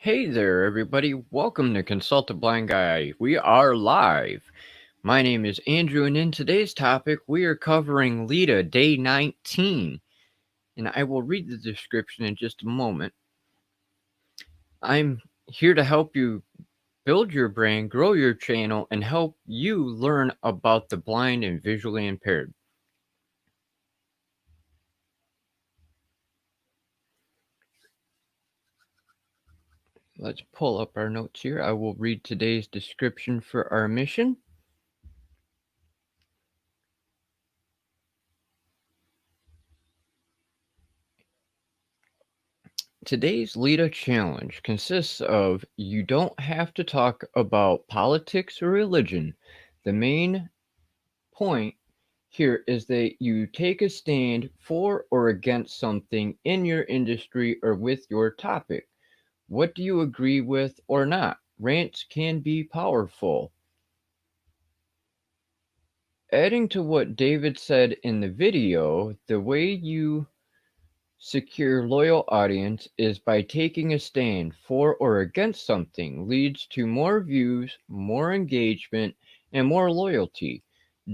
Hey there, everybody. Welcome to Consult a Blind Guy. We are live. My name is Andrew, and in today's topic, we are covering Leda Day 19. And I will read the description in just a moment. I'm here to help you build your brand, grow your channel, and help you learn about the blind and visually impaired. Let's pull up our notes here. I will read today's description for our mission. Today's Leda challenge consists of you don't have to talk about politics or religion. The main point here is that you take a stand for or against something in your industry or with your topic. What do you agree with or not? Rants can be powerful. Adding to what David said in the video, the way you secure loyal audience is by taking a stand for or against something leads to more views, more engagement, and more loyalty.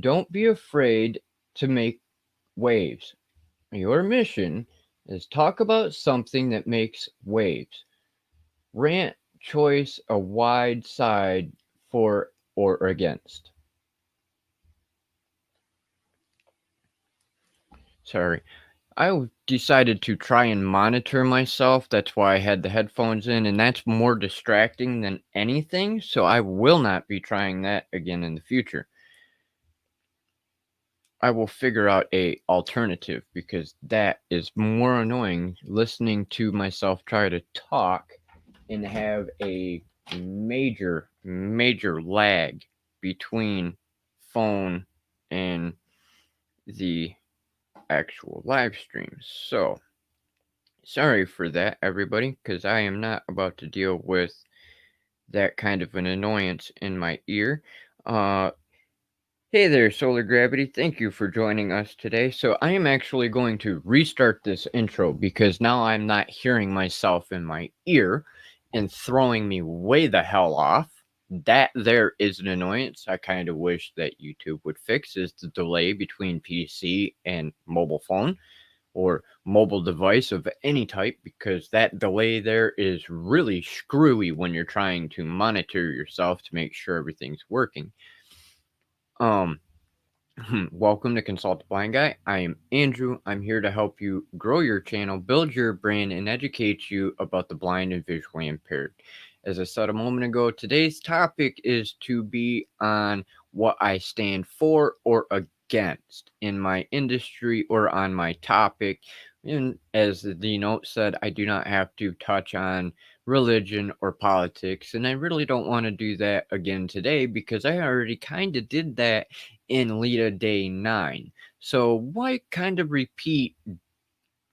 Don't be afraid to make waves. Your mission is talk about something that makes waves. Rant choice a wide side for or against. Sorry. I decided to try and monitor myself. That's why I had the headphones in, and that's more distracting than anything. So I will not be trying that again in the future. I will figure out a alternative because that is more annoying listening to myself try to talk and have a major lag between phone and the actual live stream. So sorry for that, everybody, because I am not about to deal with that kind of an annoyance in my ear. Hey there, Solar Gravity. Thank you for joining us today. So I am actually going to restart this intro because now I'm not hearing myself in my ear and throwing me way the hell off. That there is an annoyance I kind of wish that YouTube would fix is the delay between PC and mobile phone or mobile device of any type, because that delay there is really screwy when you're trying to monitor yourself to make sure everything's working. Welcome to Consult the Blind Guy. I am Andrew. I'm here to help you grow your channel, build your brand, and educate you about the blind and visually impaired. As I said a moment ago, today's topic is to be on what I stand for or against in my industry or on my topic. And as the note said, I do not have to touch on religion or politics, and I really don't want to do that again today because I already kind of did that in Leda Day 9. So why kind of repeat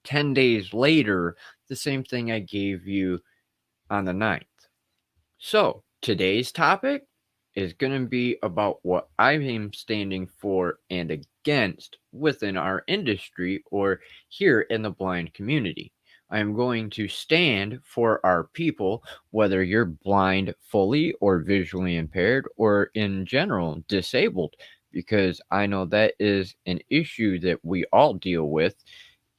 10 days later the same thing I gave you on the 9th? So today's topic is going to be about what I am standing for and against within our industry or here in the blind community. I am going to stand for our people, whether you're blind fully or visually impaired or in general disabled, because I know that is an issue that we all deal with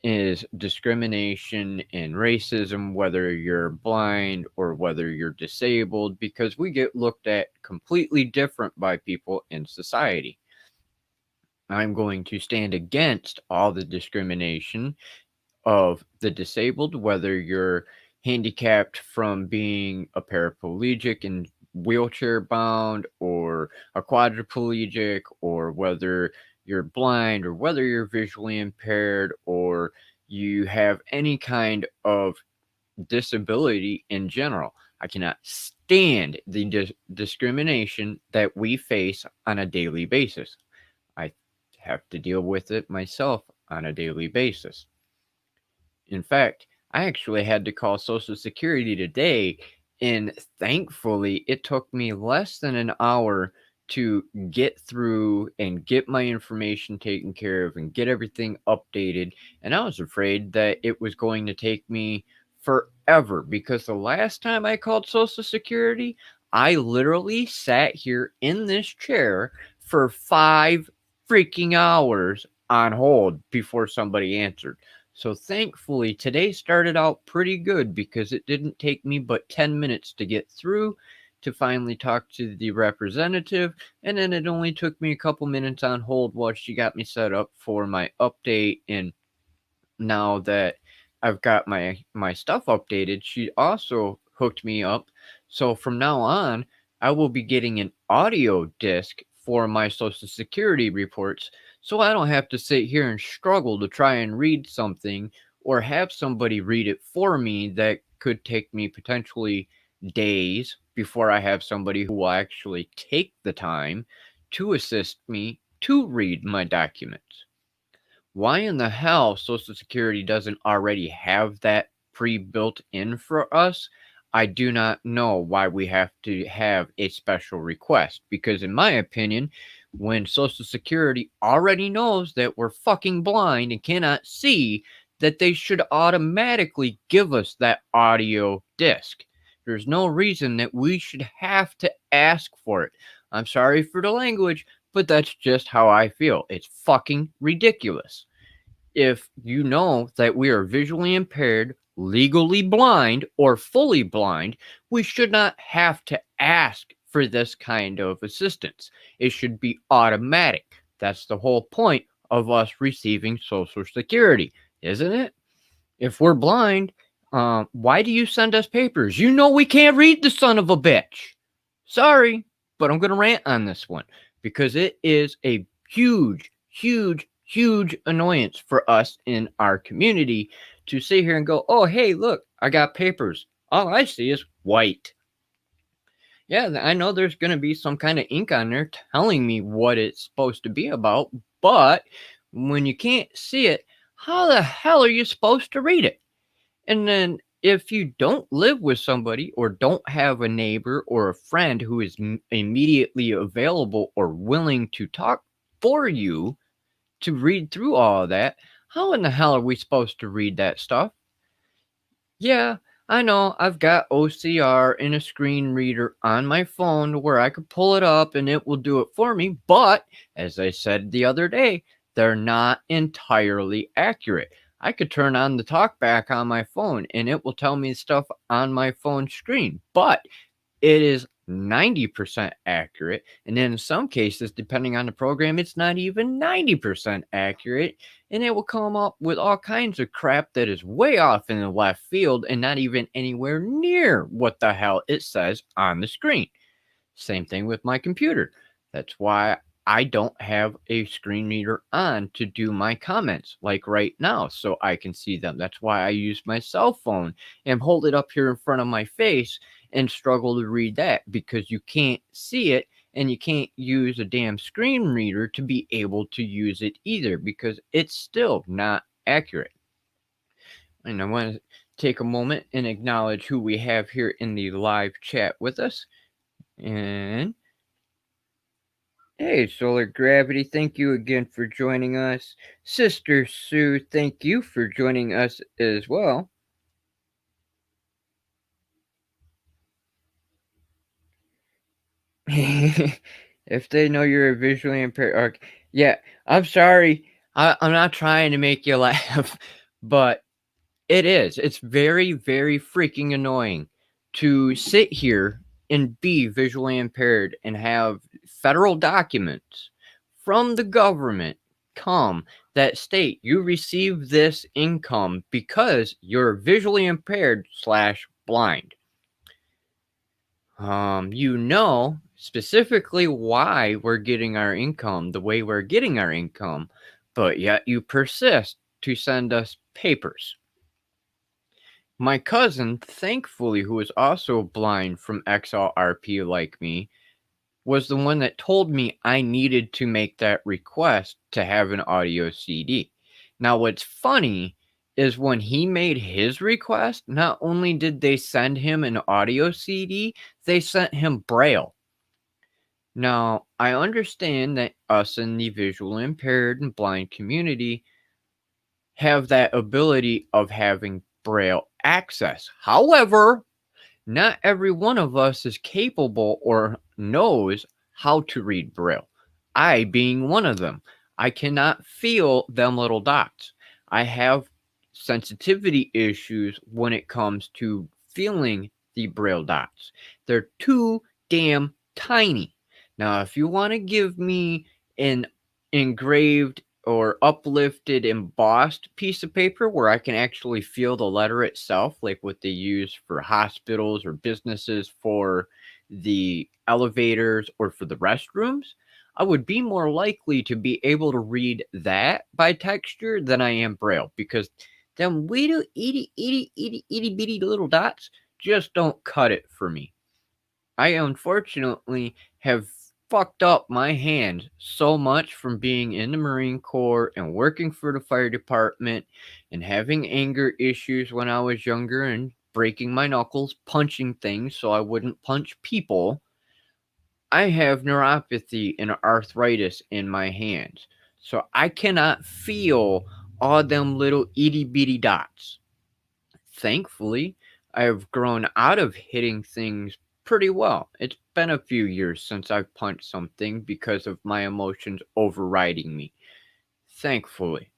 is discrimination and racism, whether you're blind or whether you're disabled, because we get looked at completely different by people in society. I'm going to stand against all the discrimination of the disabled, whether you're handicapped from being a paraplegic and wheelchair bound, or a quadriplegic, or whether you're blind, or whether you're visually impaired, or you have any kind of disability in general. I cannot stand the discrimination that we face on a daily basis. I have to deal with it myself on a daily basis. In fact, I actually had to call Social Security today, and thankfully, it took me less than an hour to get through and get my information taken care of and get everything updated. And I was afraid that it was going to take me forever because the last time I called Social Security, I literally sat here in this chair for 5 freaking hours on hold before somebody answered. So thankfully, today started out pretty good because it didn't take me but 10 minutes to get through to finally talk to the representative, and then it only took me a couple minutes on hold while she got me set up for my update. And now that I've got my stuff updated, she also hooked me up. So from now on, I will be getting an audio disc for my Social Security reports, so I don't have to sit here and struggle to try and read something or have somebody read it for me that could take me potentially days before I have somebody who will actually take the time to assist me to read my documents. Why in the hell Social Security doesn't already have that pre-built in for us, I do not know why we have to have a special request. Because in my opinion, when Social Security already knows that we're fucking blind and cannot see, that they should automatically give us that audio disc. There's no reason that we should have to ask for it. I'm sorry for the language, but that's just how I feel. It's fucking ridiculous. If you know that we are visually impaired, legally blind, or fully blind, we should not have to ask for this kind of assistance. It should be automatic. That's the whole point of us receiving Social Security, isn't it? If we're blind, why do you send us papers? You know we can't read, the son of a bitch. Sorry, but I'm going to rant on this one because it is a huge, huge, huge annoyance for us in our community to sit here and go, oh, hey, look, I got papers. All I see is white. Yeah, I know there's going to be some kind of ink on there telling me what it's supposed to be about, but when you can't see it, how the hell are you supposed to read it? And then if you don't live with somebody or don't have a neighbor or a friend who is immediately available or willing to talk for you to read through all of that, how in the hell are we supposed to read that stuff? Yeah, I know I've got OCR in a screen reader on my phone where I could pull it up and it will do it for me, but as I said the other day, they're not entirely accurate. I could turn on the talkback on my phone and it will tell me stuff on my phone screen, but it is 90% accurate. And then in some cases, depending on the program, it's not even 90% accurate. And it will come up with all kinds of crap that is way off in the left field and not even anywhere near what the hell it says on the screen. Same thing with my computer. That's why I don't have a screen reader on to do my comments like right now so I can see them. That's why I use my cell phone and hold it up here in front of my face and struggle to read that because you can't see it and you can't use a damn screen reader to be able to use it either because it's still not accurate. And I want to take a moment and acknowledge who we have here in the live chat with us. And hey, Solar Gravity, thank you again for joining us. Sister Sue, thank you for joining us as well. If they know you're a visually impaired, yeah, I'm sorry. I'm not trying to make you laugh, but it is. It's very, very freaking annoying to sit here and be visually impaired and have federal documents from the government come that state you receive this income because you're visually impaired slash blind. You know specifically why we're getting our income the way we're getting our income, but yet you persist to send us papers. My cousin, thankfully, who is also blind from XLRP like me, was the one that told me I needed to make that request to have an audio CD. Now, what's funny is when he made his request, not only did they send him an audio CD, they sent him Braille. Now, I understand that us in the visually impaired and blind community have that ability of having Braille access. However, not every one of us is capable or knows how to read Braille. I being one of them. I cannot feel them little dots. I have sensitivity issues when it comes to feeling the Braille dots. They're too damn tiny. Now, if you want to give me an engraved or uplifted embossed piece of paper where I can actually feel the letter itself, like what they use for hospitals or businesses for the elevators or for the restrooms, I would be more likely to be able to read that by texture than I am Braille because them little itty bitty little dots just don't cut it for me. I unfortunately have fucked up my hand so much from being in the Marine Corps and working for the fire department and having anger issues when I was younger and breaking my knuckles, punching things so I wouldn't punch people. I have neuropathy and arthritis in my hands. So I cannot feel all them little itty bitty dots. Thankfully, I have grown out of hitting things pretty well. It's been a few years since I've punched something because of my emotions overriding me. Thankfully.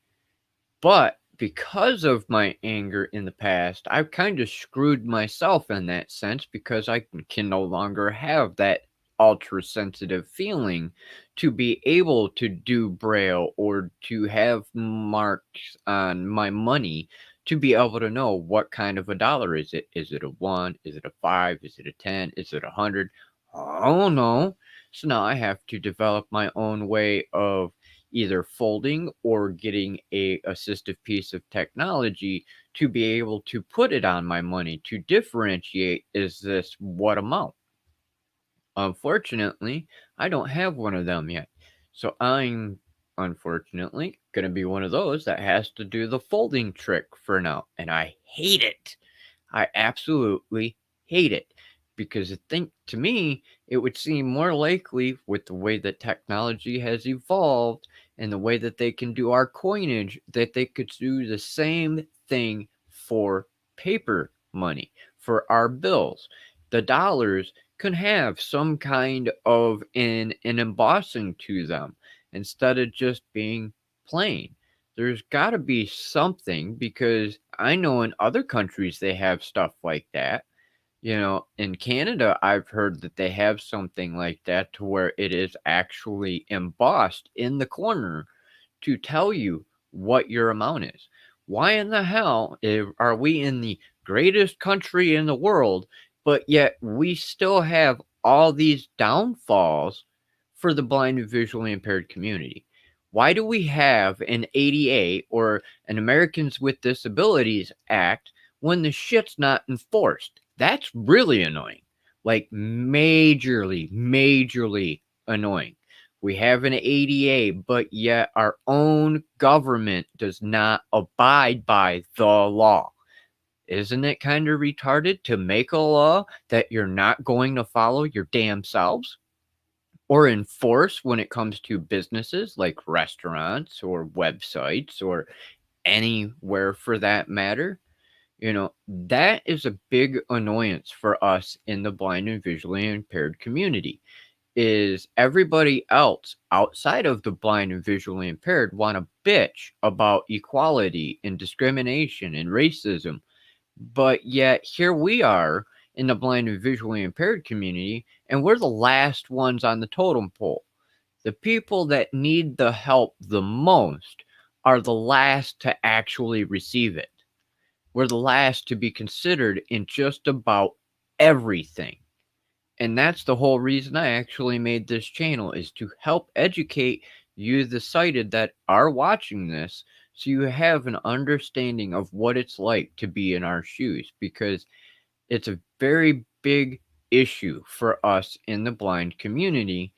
But because of my anger in the past, I've kind of screwed myself in that sense because I can no longer have that ultra sensitive feeling to be able to do braille or to have marks on my money to be able to know what kind of a dollar is it. Is it a 1? Is it a 5? Is it a 10? Is it 100? Oh no. So now I have to develop my own way of either folding or getting a assistive piece of technology to be able to put it on my money to differentiate is this what amount. Unfortunately, I don't have one of them yet. So I'm unfortunately going to be one of those that has to do the folding trick for now. And I hate it. I absolutely hate it because I think to me it would seem more likely with the way that technology has evolved and the way that they can do our coinage that they could do the same thing for paper money, for our bills. The dollars could have some kind of an embossing to them instead of just being plain. There's got to be something because I know in other countries they have stuff like that. You know, in Canada, I've heard that they have something like that to where it is actually embossed in the corner to tell you what your amount is. Why in the hell are we in the greatest country in the world, but yet we still have all these downfalls for the blind and visually impaired community? Why do we have an ADA or an Americans with Disabilities Act when the shit's not enforced? That's really annoying. Like, majorly annoying. We have an ADA, but yet our own government does not abide by the law. Isn't it kind of retarded to make a law that you're not going to follow your damn selves? Or enforce when it comes to businesses like restaurants or websites or anywhere for that matter? You know, that is a big annoyance for us in the blind and visually impaired community is everybody else outside of the blind and visually impaired want to bitch about equality and discrimination and racism. But yet here we are in the blind and visually impaired community, and we're the last ones on the totem pole. The people that need the help the most are the last to actually receive it. We're the last to be considered in just about everything. And that's the whole reason I actually made this channel is to help educate you the sighted that are watching this so you have an understanding of what it's like to be in our shoes because it's a very big issue for us in the blind community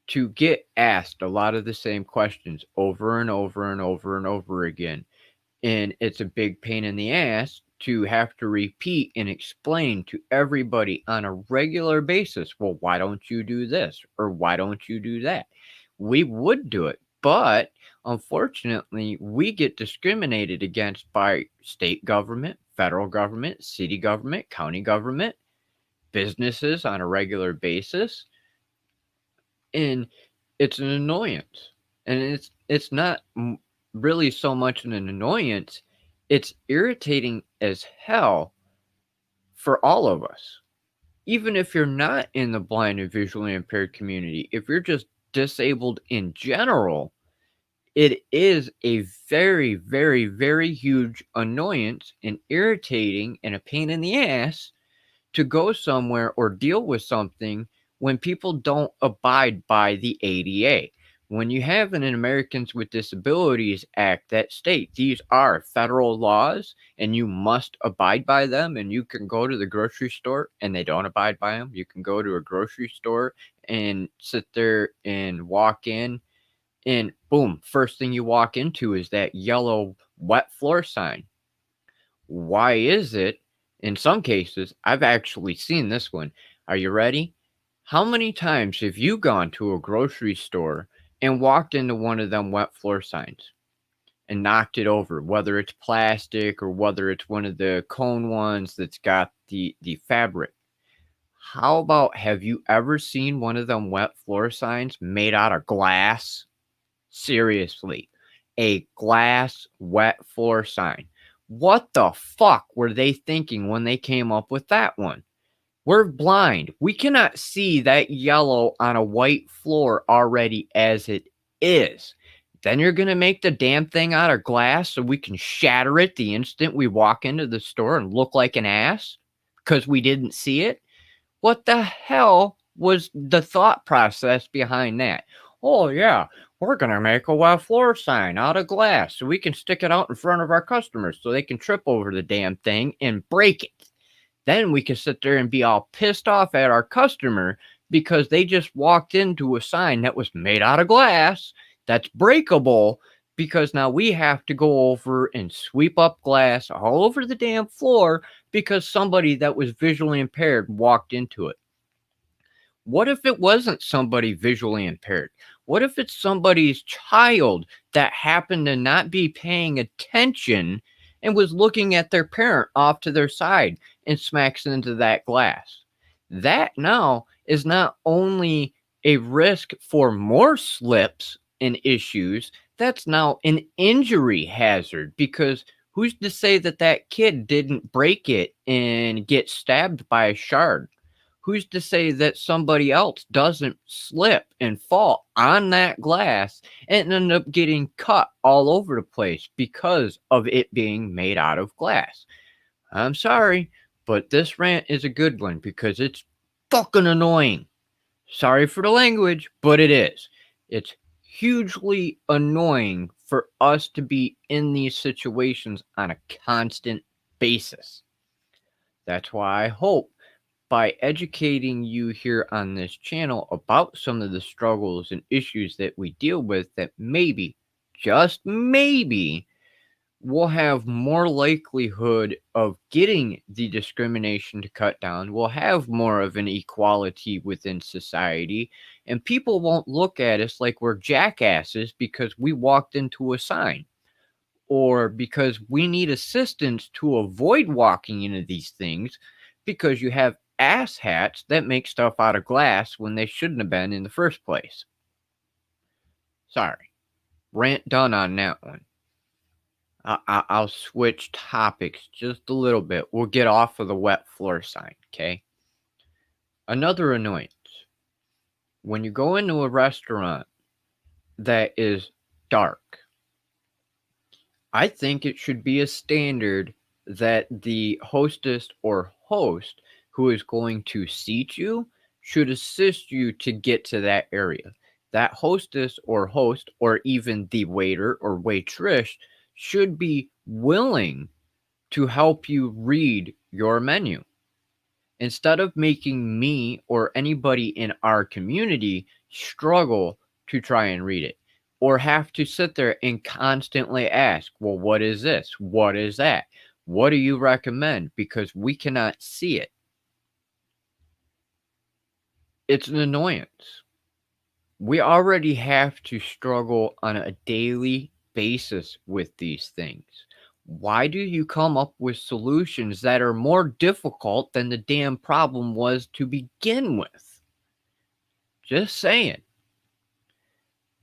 to get asked a lot of the same questions over and over and over and over again. And it's a big pain in the ass to have to repeat and explain to everybody on a regular basis, well, why don't you do this? Or why don't you do that? We would do it, but unfortunately, we get discriminated against by state government, federal government, city government, county government, businesses on a regular basis, and it's an annoyance. And it's not really so much an annoyance, it's irritating as hell for all of us. Even if you're not in the blind and visually impaired community, if you're just disabled in general, it is a very, very, very huge annoyance and irritating and a pain in the ass to go somewhere or deal with something when people don't abide by the ADA. When you have an Americans with Disabilities Act that state these are federal laws and you must abide by them, and you can go to the grocery store and they don't abide by them. You can go to a grocery store and sit there and walk in, and boom, first thing you walk into is that yellow wet floor sign. Why is it? In some cases, I've actually seen this one. Are you ready? How many times have you gone to a grocery store and walked into one of them wet floor signs and knocked it over, whether it's plastic or whether it's one of the cone ones that's got the fabric? How about, have you ever seen one of them wet floor signs made out of glass? Seriously, a glass wet floor sign. What the fuck were they thinking when they came up with that one? We're blind. We cannot see that yellow on a white floor already as it is. Then you're going to make the damn thing out of glass so we can shatter it the instant we walk into the store and look like an ass because we didn't see it? What the hell was the thought process behind that? Oh, yeah, we're going to make a wet floor sign out of glass so we can stick it out in front of our customers so they can trip over the damn thing and break it. Then we can sit there and be all pissed off at our customer because they just walked into a sign that was made out of glass that's breakable, because now we have to go over and sweep up glass all over the damn floor because somebody that was visually impaired walked into it. What if it wasn't somebody visually impaired? What if it's somebody's child that happened to not be paying attention and was looking at their parent off to their side and smacks into that glass? That now is not only a risk for more slips and issues, that's now an injury hazard, because who's to say that that kid didn't break it and get stabbed by a shard? Who's to say that somebody else doesn't slip and fall on that glass and end up getting cut all over the place because of it being made out of glass? I'm sorry, but this rant is a good one because it's fucking annoying. Sorry for the language, but it is. It's hugely annoying for us to be in these situations on a constant basis. That's why I hope, by educating you here on this channel about some of the struggles and issues that we deal with, that maybe, just maybe, we'll have more likelihood of getting the discrimination to cut down. We'll have more of an equality within society, and people won't look at us like we're jackasses because we walked into a sign, or because we need assistance to avoid walking into these things because you have asshats that make stuff out of glass when they shouldn't have been in the first place. Sorry. Rant done on that one. I'll switch topics just a little bit. We'll get off of the wet floor sign, okay? Another annoyance. When you go into a restaurant that is dark, I think it should be a standard that the hostess or host who is going to seat you should assist you to get to that area. That hostess or host, or even the waiter or waitress, should be willing to help you read your menu, instead of making me or anybody in our community struggle to try and read it, or have to sit there and constantly ask, well, what is this? What is that? What do you recommend? Because we cannot see it. It's an annoyance. We already have to struggle on a daily basis with these things. Why do you come up with solutions that are more difficult than the damn problem was to begin with? Just saying.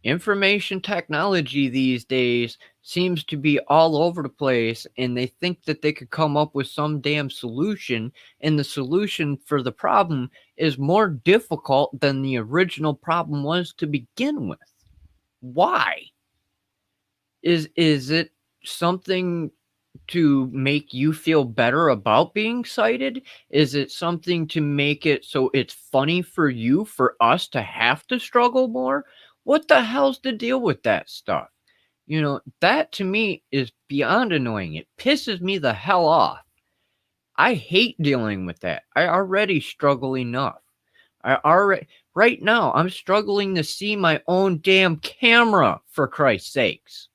Information technology these days seems to be all over the place, and they think that they could come up with some damn solution, and the solution for the problem is more difficult than the original problem was to begin with. Why? Is it something to make you feel better about being sighted? Is it something to make it so it's funny for you for us to have to struggle more? What the hell's the deal with that stuff? That to me is beyond annoying. It pisses me the hell off. I hate dealing with that. I already struggle enough. I already right now I'm struggling to see my own damn camera, for Christ's sakes.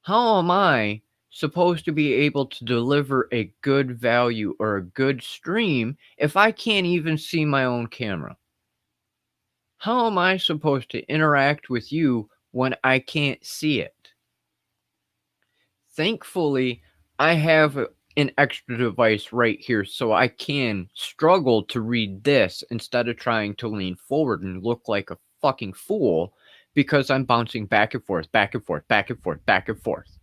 How am I supposed to be able to deliver a good value or a good stream if I can't even see my own camera? How am I supposed to interact with you when I can't see it? Thankfully, I have an extra device right here so I can struggle to read this instead of trying to lean forward and look like a fucking fool because I'm bouncing back and forth, back and forth, back and forth, back and forth.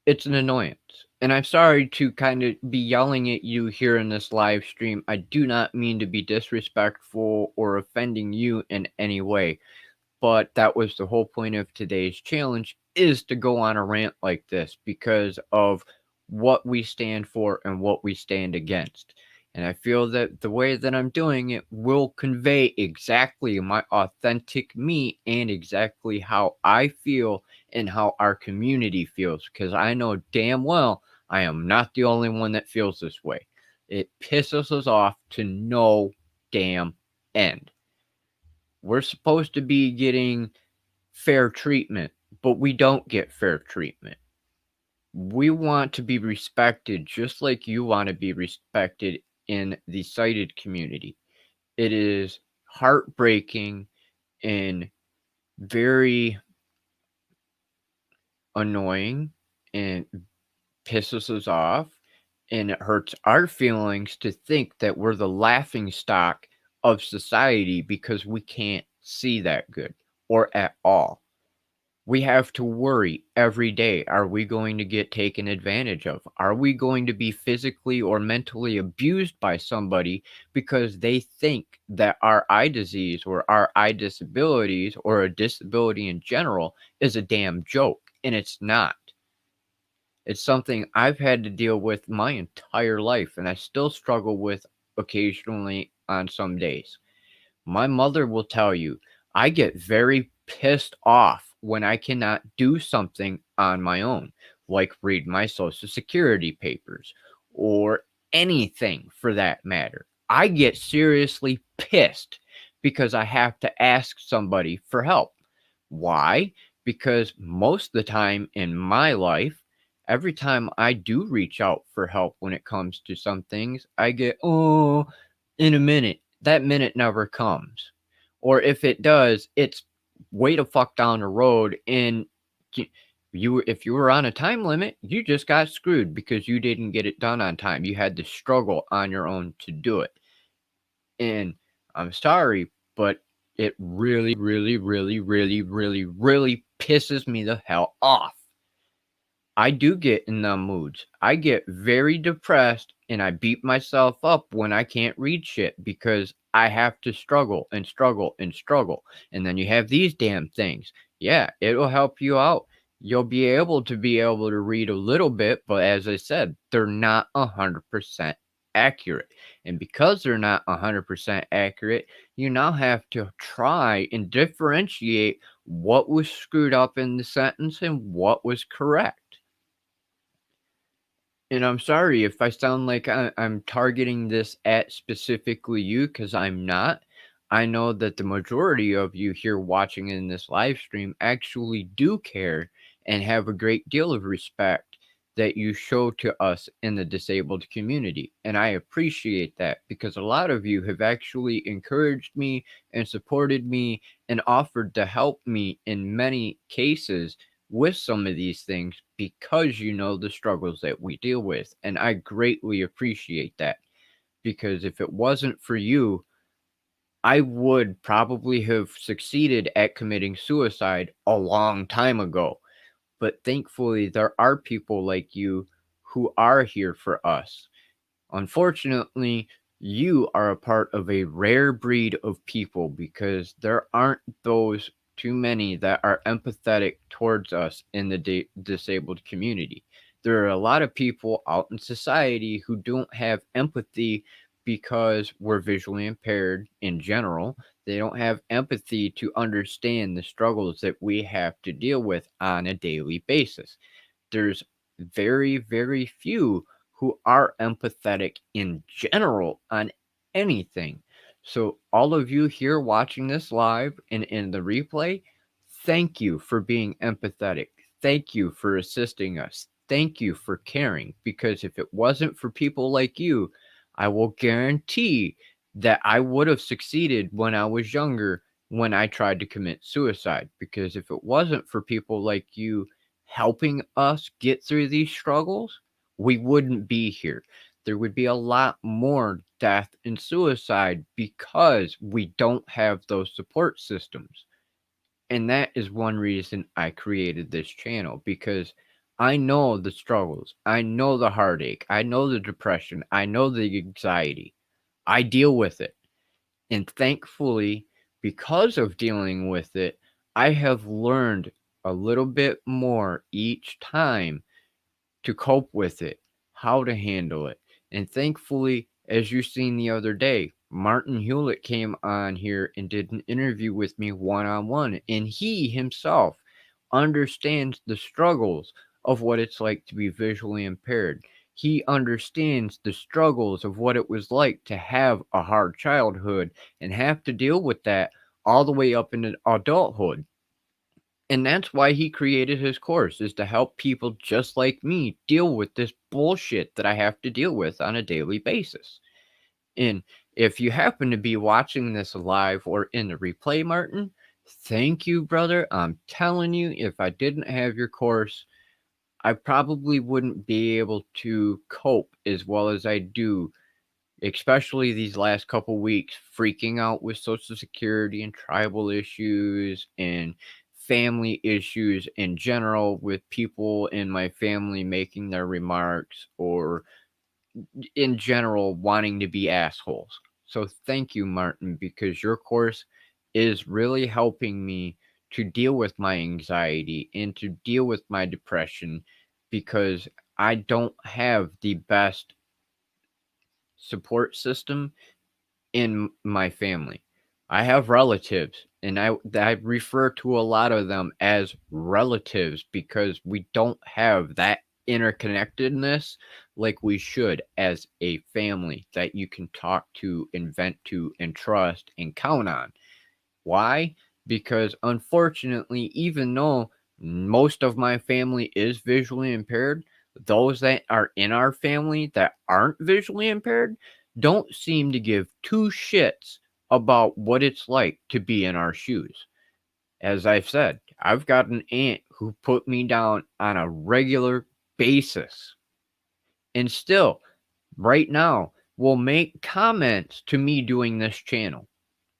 It's an annoyance. And I'm sorry to kind of be yelling at you here in this live stream. I do not mean to be disrespectful or offending you in any way. But that was the whole point of today's challenge, is to go on a rant like this because of what we stand for and what we stand against. And I feel that the way that I'm doing it will convey exactly my authentic me and exactly how I feel and how our community feels, because I know damn well I am not the only one that feels this way. It pisses us off to no damn end. We're supposed to be getting fair treatment, but we don't get fair treatment. We want to be respected just like you want to be respected in the sighted community. It is heartbreaking and very annoying and pisses us off, and it hurts our feelings to think that we're the laughing stock of society because we can't see that good or at all. We have to worry every day. Are we going to get taken advantage of? Are we going to be physically or mentally abused by somebody because they think that our eye disease or our eye disabilities or a disability in general is a damn joke? And it's not. It's something I've had to deal with my entire life, and I still struggle with occasionally on some days. My mother will tell you, I get very pissed off when I cannot do something on my own, like read my social security papers or anything for that matter. I get seriously pissed because I have to ask somebody for help. Why? Because most of the time in my life, every time I do reach out for help when it comes to some things, I get, oh, in a minute. That minute never comes. Or if it does, it's way the fuck down the road. And if you were on a time limit, you just got screwed because you didn't get it done on time. You had to struggle on your own to do it. And I'm sorry, but it really, really, really, really, really, really pisses me the hell off. I do get in them moods. I get very depressed and I beat myself up when I can't read shit because I have to struggle and struggle and struggle. And then you have these damn things. Yeah, it'll help you out. You'll be able to read a little bit, but as I said, they're not 100% accurate. And because they're not 100% accurate, you now have to try and differentiate what was screwed up in the sentence and what was correct. And I'm sorry if I sound like I'm targeting this at specifically you, because I'm not. I know that the majority of you here watching in this live stream actually do care and have a great deal of respect that you show to us in the disabled community. And I appreciate that because a lot of you have actually encouraged me and supported me and offered to help me in many cases with some of these things because you know the struggles that we deal with. And I greatly appreciate that, because if it wasn't for you, I would probably have succeeded at committing suicide a long time ago. But thankfully, there are people like you who are here for us. Unfortunately, you are a part of a rare breed of people, because there aren't those too many that are empathetic towards us in the disabled community. There are a lot of people out in society who don't have empathy because we're visually impaired in general. They don't have empathy to understand the struggles that we have to deal with on a daily basis. There's very, very few who are empathetic in general on anything. So, all of you here watching this live and in the replay, thank you for being empathetic. Thank you for assisting us. Thank you for caring. Because if it wasn't for people like you, I will guarantee that I would have succeeded when I was younger when I tried to commit suicide. Because if it wasn't for people like you helping us get through these struggles, we wouldn't be here. There would be a lot more death and suicide because we don't have those support systems. And that is one reason I created this channel, because I know the struggles, I know the heartache, I know the depression, I know the anxiety. I deal with it. And thankfully, because of dealing with it, I have learned a little bit more each time to cope with it, how to handle it. And thankfully, as you seen the other day, Martin Hewlett came on here and did an interview with me one on one, and he himself understands the struggles of what it's like to be visually impaired. He understands the struggles of what it was like to have a hard childhood and have to deal with that all the way up into adulthood. And that's why he created his course, is to help people just like me deal with this bullshit that I have to deal with on a daily basis. And if you happen to be watching this live or in the replay, Martin, thank you, brother. I'm telling you, if I didn't have your course, I probably wouldn't be able to cope as well as I do, especially these last couple weeks, freaking out with Social Security and tribal issues and family issues in general, with people in my family making their remarks, or in general wanting to be assholes. So thank you, Martin, because your course is really helping me to deal with my anxiety and to deal with my depression, because I don't have the best support system in my family. I have relatives, and I refer to a lot of them as relatives because we don't have that interconnectedness like we should as a family that you can talk to and vent to and trust and count on. Why? Because unfortunately, even though most of my family is visually impaired, those that are in our family that aren't visually impaired don't seem to give two shits about what it's like to be in our shoes. As I've said, I've got an aunt who put me down on a regular basis, and still, right now, will make comments to me doing this channel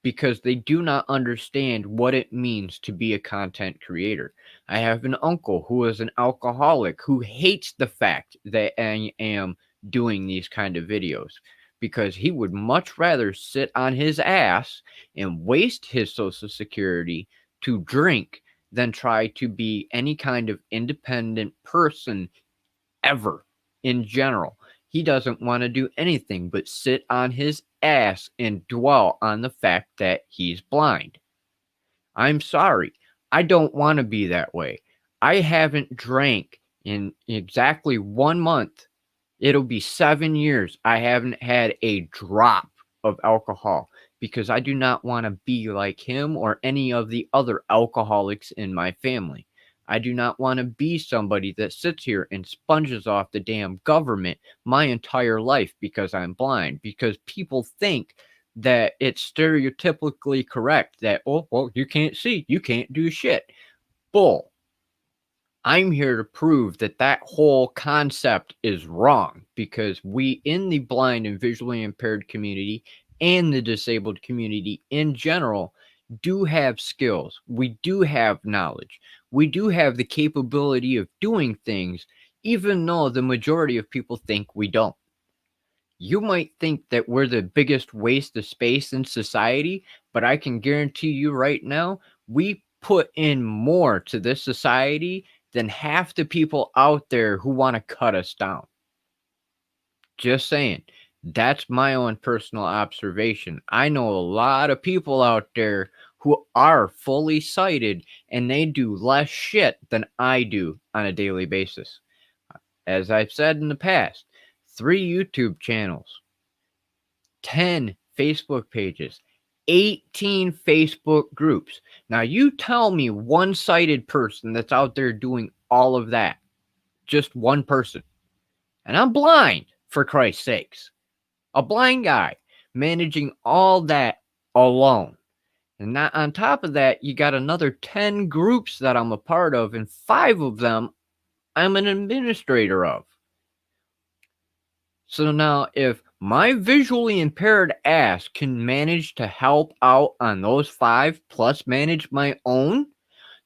because they do not understand what it means to be a content creator. I have an uncle who is an alcoholic who hates the fact that I am doing these kind of videos, because he would much rather sit on his ass and waste his Social Security to drink than try to be any kind of independent person ever in general. He doesn't want to do anything but sit on his ass and dwell on the fact that he's blind. I'm sorry. I don't want to be that way. I haven't drank in exactly 1 month. It'll be 7 years. I haven't had a drop of alcohol because I do not want to be like him or any of the other alcoholics in my family. I do not want to be somebody that sits here and sponges off the damn government my entire life because I'm blind. Because people think that it's stereotypically correct that, oh, well, you can't see, you can't do shit. Bull. I'm here to prove that that whole concept is wrong because we in the blind and visually impaired community and the disabled community in general do have skills. We do have knowledge. We do have the capability of doing things, even though the majority of people think we don't. You might think that we're the biggest waste of space in society, but I can guarantee you right now, we put in more to this society than half the people out there who want to cut us down. Just saying. That's my own personal observation. I know a lot of people out there who are fully sighted and they do less shit than I do on a daily basis. As I've said in the past, 3 YouTube channels, 10 Facebook pages, 18 Facebook groups. Now, you tell me one sighted person that's out there doing all of that. Just one person. And I'm blind, for Christ's sakes. A blind guy managing all that alone. And not on top of that, you got another 10 groups that I'm a part of, and 5 of them I'm an administrator of. So now, if my visually impaired ass can manage to help out on those 5 plus manage my own,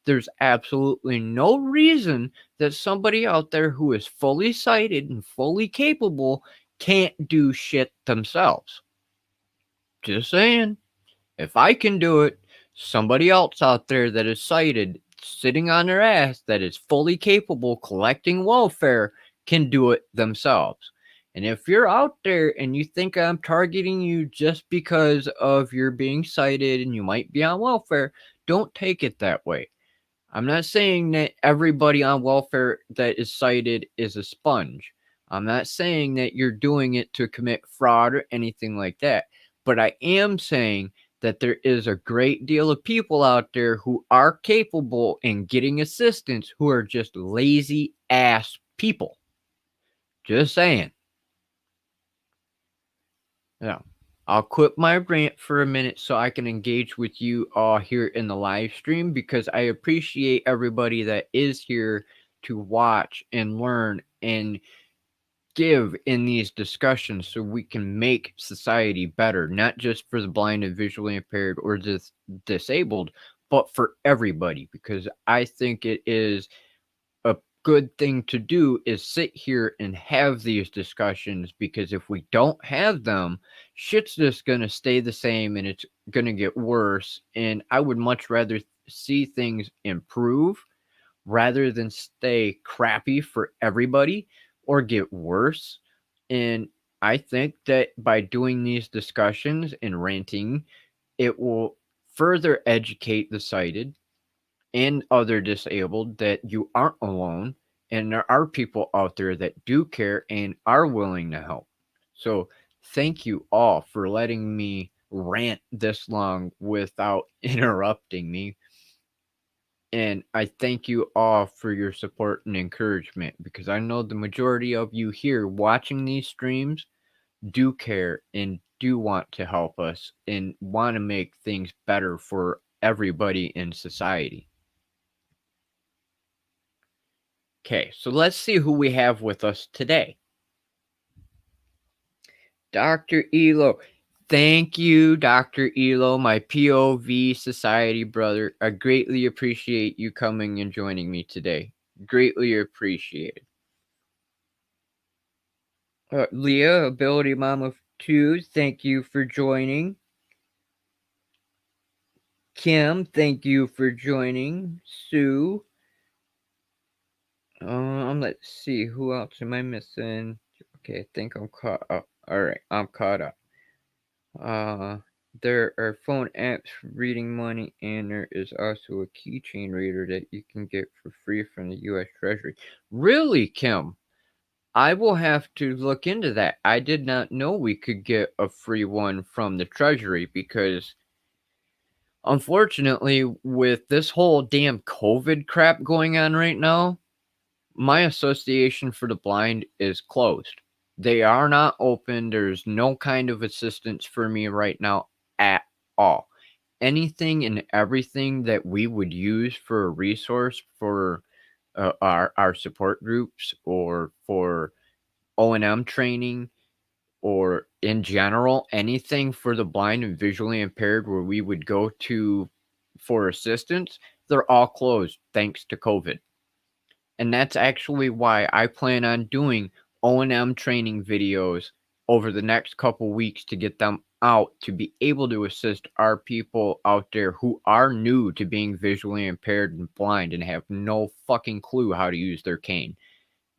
there's absolutely no reason that somebody out there who is fully sighted and fully capable can't do shit themselves. Just saying. If I can do it, somebody else out there that is sighted, sitting on their ass, that is fully capable collecting welfare, can do it themselves. And if you're out there and you think I'm targeting you just because of your being sighted and you might be on welfare, don't take it that way. I'm not saying that everybody on welfare that is cited is a sponge. I'm not saying that you're doing it to commit fraud or anything like that. But I am saying that there is a great deal of people out there who are capable in getting assistance who are just lazy ass people. Just saying. Yeah. I'll quit my rant for a minute so I can engage with you all here in the live stream because I appreciate everybody that is here to watch and learn and give in these discussions so we can make society better, not just for the blind and visually impaired or disabled, but for everybody, because I think it is a good thing to do is sit here and have these discussions, because if we don't have them, shit's just going to stay the same and it's going to get worse. And I would much rather see things improve rather than stay crappy for everybody or get worse. And I think that by doing these discussions and ranting, it will further educate the sighted and other disabled that you aren't alone, and there are people out there that do care and are willing to help. So thank you all for letting me rant this long without interrupting me. And I thank you all for your support and encouragement, because I know the majority of you here watching these streams do care and do want to help us and want to make things better for everybody in society. Okay, so let's see who we have with us today. Dr. Elo. Thank you, Dr. Elo, my POV Society brother. I greatly appreciate you coming and joining me today. Greatly appreciated. Leah, Ability Mom of 2, thank you for joining. Kim, thank you for joining. Sue. Let's see, who else am I missing? Okay, I think I'm caught up. Alright, I'm caught up. There are phone apps for reading money, and there is also a keychain reader that you can get for free from the U.S. Treasury. Really, Kim? I will have to look into that. I did not know we could get a free one from the Treasury because, unfortunately, with this whole damn COVID crap going on right now, my association for the blind is closed. They are not open. There's no kind of assistance for me right now at all. Anything and everything that we would use for a resource for our support groups, or for O&M training, or in general, anything for the blind and visually impaired where we would go to for assistance, they're all closed thanks to COVID. And that's actually why I plan on doing O&M training videos over the next couple weeks to get them out to be able to assist our people out there who are new to being visually impaired and blind and have no fucking clue how to use their cane.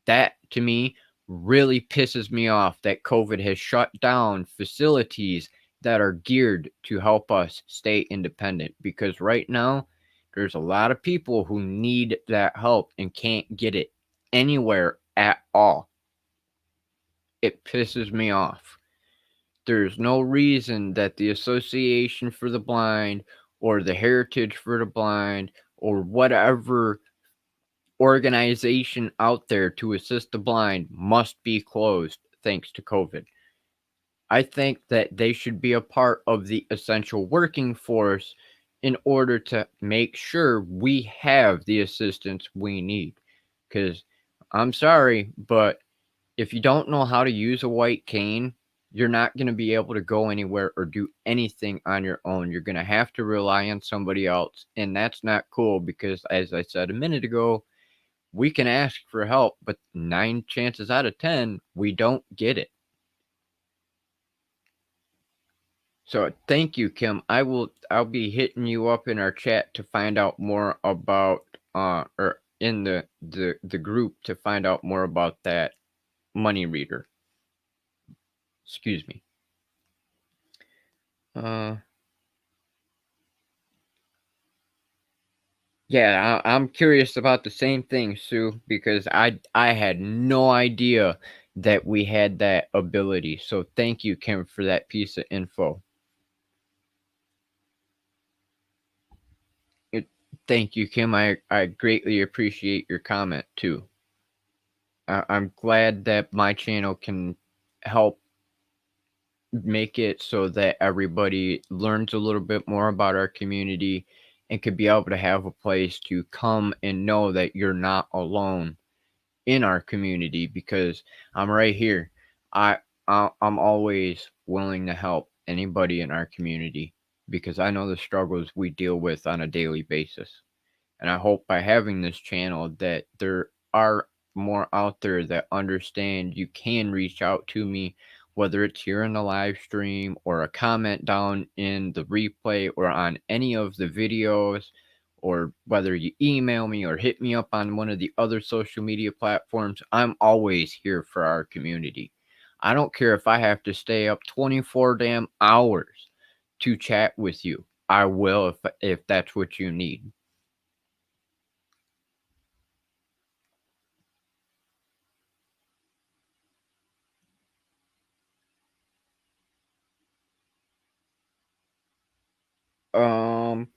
That, to me, really pisses me off that COVID has shut down facilities that are geared to help us stay independent, because right now there's a lot of people who need that help and can't get it anywhere at all. It pisses me off. There's no reason that the Association for the Blind or the Heritage for the Blind or whatever organization out there to assist the blind must be closed thanks to COVID. I think that they should be a part of the essential working force in order to make sure we have the assistance we need. Because I'm sorry, but if you don't know how to use a white cane, you're not going to be able to go anywhere or do anything on your own. You're going to have to rely on somebody else. And that's not cool because, as I said a minute ago, we can ask for help, but 9 chances out of 10, we don't get it. So thank you, Kim. I'll be hitting you up in our chat to find out more about or in the group to find out more about that money reader. Excuse me. Yeah, I'm curious about the same thing, Sue, because I had no idea that we had that ability. So thank you, Kim, for that piece of info. It, Thank you, Kim. I greatly appreciate your comment too. I'm glad that my channel can help make it so that everybody learns a little bit more about our community and could be able to have a place to come and know that you're not alone in our community, because I'm right here. I, I'm always willing to help anybody in our community because I know the struggles we deal with on a daily basis. And I hope by having this channel that there are more out there that understand you can reach out to me, whether it's here in the live stream or a comment down in the replay or on any of the videos, or whether you email me or hit me up on one of the other social media platforms. I'm always here for our community. I don't care if I have to stay up 24 damn hours to chat with you. I will if that's what you need. Um,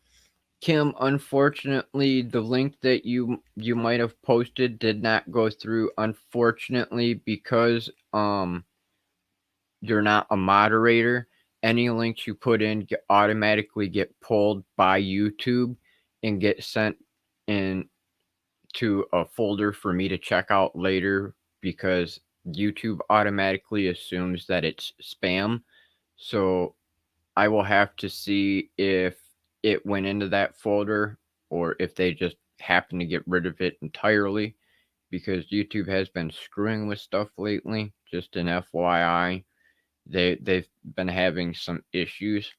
Kim, unfortunately, the link that you might have posted did not go through. Unfortunately, because you're not a moderator, any links you put in automatically get pulled by YouTube and get sent in to a folder for me to check out later, because YouTube automatically assumes that it's spam. So I will have to see if it went into that folder or if they just happened to get rid of it entirely, because YouTube has been screwing with stuff lately. Just an FYI, they've been having some issues.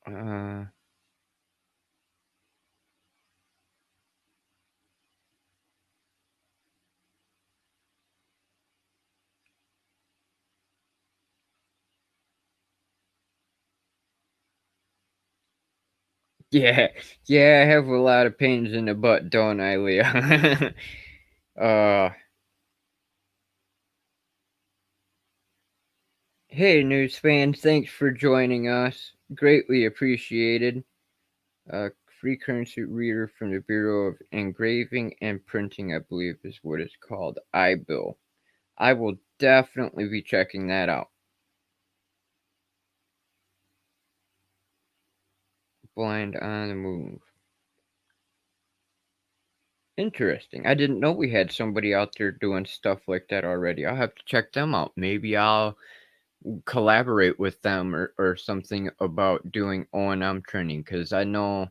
Uh, yeah, yeah, I have a lot of pains in the butt, don't I, Leah? uh, hey, news fans, thanks for joining us. Greatly appreciated. Free currency reader from the Bureau of Engraving and Printing, I believe is what it's called. iBill. I will definitely be checking that out. Blind on the Move. Interesting. I didn't know we had somebody out there doing stuff like that already. I'll have to check them out. Maybe I'll collaborate with them or something about doing O&M training because I know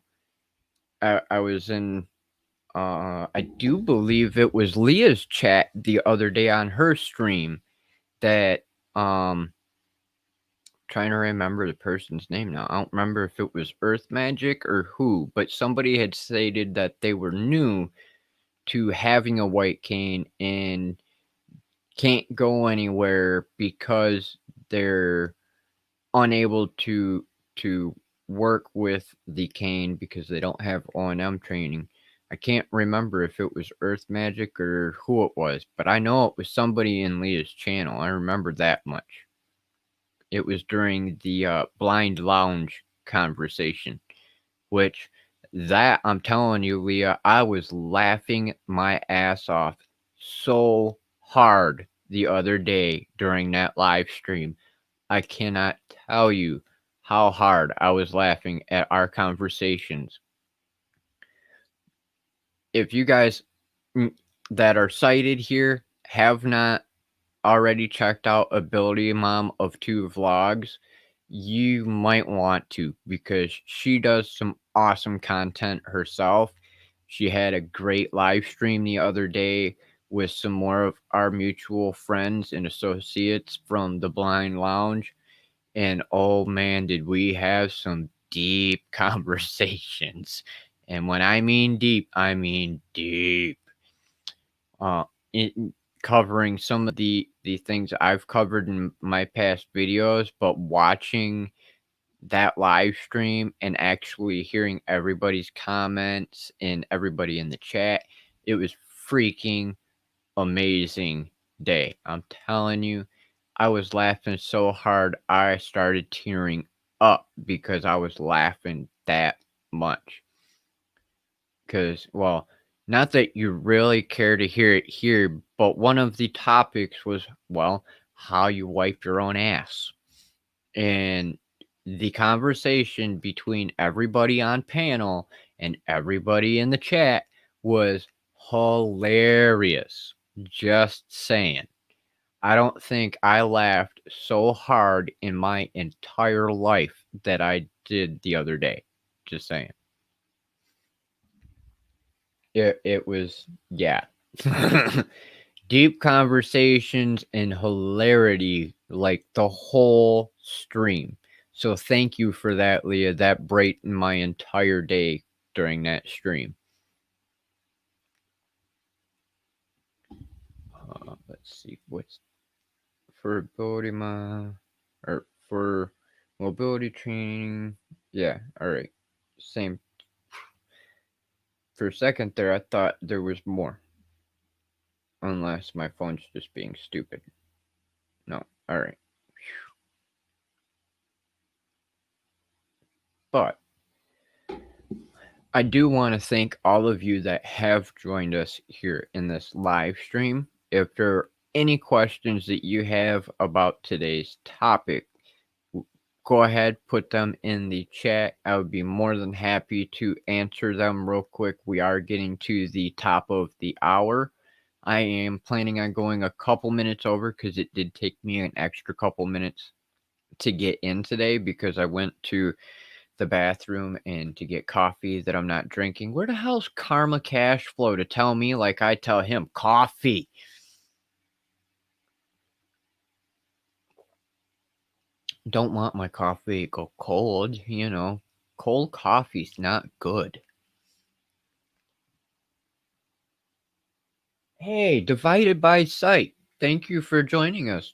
I was in I do believe it was Leah's chat the other day on her stream that trying to remember the person's name now. I don't remember if it was Earth Magic or who, but somebody had stated that they were new to having a white cane and can't go anywhere because they're unable to work with the cane because they don't have O&M training. I can't remember if it was Earth Magic or who it was, but I know it was somebody in Leah's channel. I remember that much. It was during the Blind Lounge conversation, which that I'm telling you, Leah, I was laughing my ass off so hard the other day during that live stream. I cannot tell you how hard I was laughing at our conversations. If you guys that are cited here have not already checked out Ability Mom of Two Vlogs, you might want to because she does some awesome content herself. She had a great live stream the other day with some more of our mutual friends and associates from the Blind Lounge. And oh man, did we have some deep conversations. And when I mean deep, I mean deep. Uh, it, covering some of the things I've covered in my past videos, but watching that live stream and actually hearing everybody's comments and everybody in the chat, it was freaking amazing day. I'm telling you, I was laughing so hard I started tearing up because I was laughing that much. Because, well, not that you really care to hear it here, but one of the topics was, well, how you wipe your own ass. And the conversation between everybody on panel and everybody in the chat was hilarious. Just saying. I don't think I laughed so hard in my entire life that I did the other day. Just saying. It was, yeah. Deep conversations and hilarity like the whole stream. So thank you for that, Leah. That brightened my entire day during that stream. Let's see what's for ability or for mobility training. Yeah, all right. Same. For a second there, I thought there was more. Unless my phone's just being stupid. No, all right. But I do want to thank all of you that have joined us here in this live stream. If there are any questions that you have about today's topic, go ahead, put them in the chat. I would be more than happy to answer them real quick. We are getting to the top of the hour. I am planning on going a couple minutes over because it did take me an extra couple minutes to get in today because I went to the bathroom and to get coffee that I'm not drinking. Where the hell's Karma Cashflow to tell me like I tell him coffee? Don't want my coffee to go cold, you know. Cold coffee's not good. Hey, Divided by Sight. Thank you for joining us.